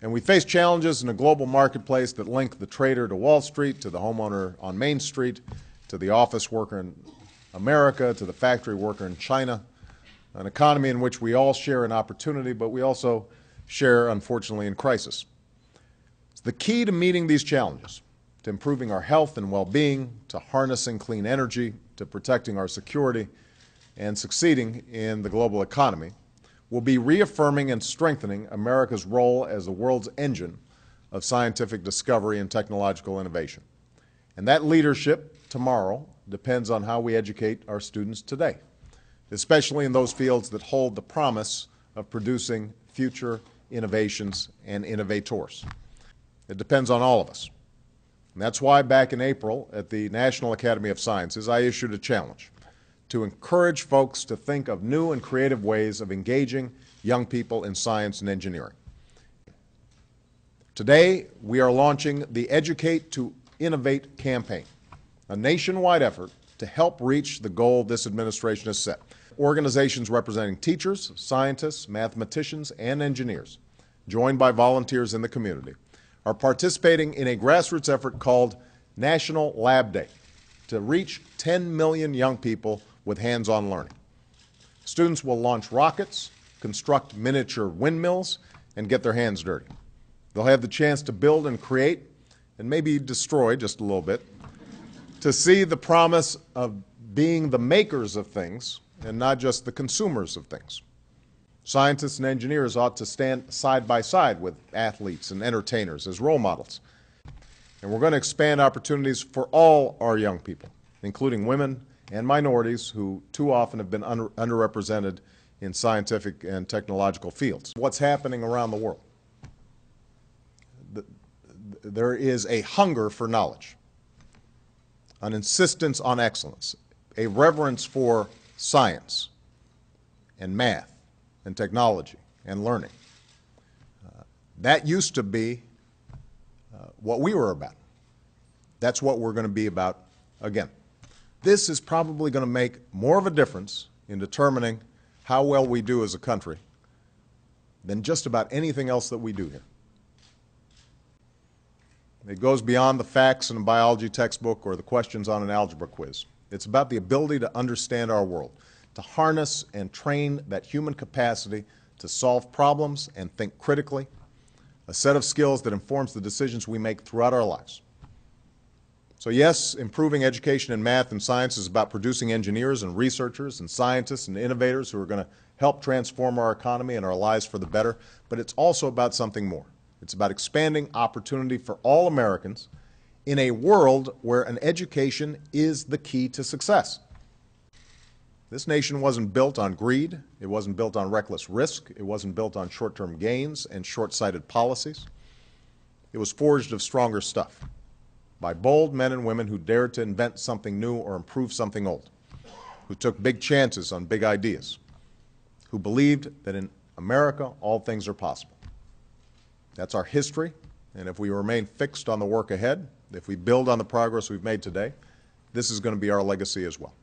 And we face challenges in a global marketplace that link the trader to Wall Street, to the homeowner on Main Street, to the office worker in America, to the factory worker in China, an economy in which we all share an opportunity, but we also share, unfortunately, in crisis. The key to meeting these challenges, to improving our health and well-being, to harnessing clean energy, to protecting our security, and succeeding in the global economy, will be reaffirming and strengthening America's role as the world's engine of scientific discovery and technological innovation. And that leadership tomorrow depends on how we educate our students today, especially in those fields that hold the promise of producing future innovations and innovators. It depends on all of us. And that's why back in April at the National Academy of Sciences, I issued a challenge to encourage folks to think of new and creative ways of engaging young people in science and engineering. Today, we are launching the Educate to Innovate campaign, a nationwide effort to help reach the goal this administration has set. Organizations representing teachers, scientists, mathematicians, and engineers, joined by volunteers in the community, are participating in a grassroots effort called National Lab Day to reach 10 million young people with hands-on learning. Students will launch rockets, construct miniature windmills, and get their hands dirty. They'll have the chance to build and create, and maybe destroy just a little bit, to see the promise of being the makers of things and not just the consumers of things. Scientists and engineers ought to stand side by side with athletes and entertainers as role models. And we're going to expand opportunities for all our young people, including women and minorities who too often have been underrepresented in scientific and technological fields. What's happening around the world? There is a hunger for knowledge, an insistence on excellence, a reverence for science and math and technology and learning. That used to be what we were about. That's what we're going to be about again. This is probably going to make more of a difference in determining how well we do as a country than just about anything else that we do here. It goes beyond the facts in a biology textbook or the questions on an algebra quiz. It's about the ability to understand our world, to harness and train that human capacity to solve problems and think critically, a set of skills that informs the decisions we make throughout our lives. So yes, improving education in math and science is about producing engineers and researchers and scientists and innovators who are going to help transform our economy and our lives for the better, but it's also about something more. It's about expanding opportunity for all Americans in a world where an education is the key to success. This nation wasn't built on greed. It wasn't built on reckless risk. It wasn't built on short-term gains and short-sighted policies. It was forged of stronger stuff by bold men and women who dared to invent something new or improve something old, who took big chances on big ideas, who believed that in America all things are possible. That's our history, and if we remain fixed on the work ahead, if we build on the progress we've made today, this is going to be our legacy as well.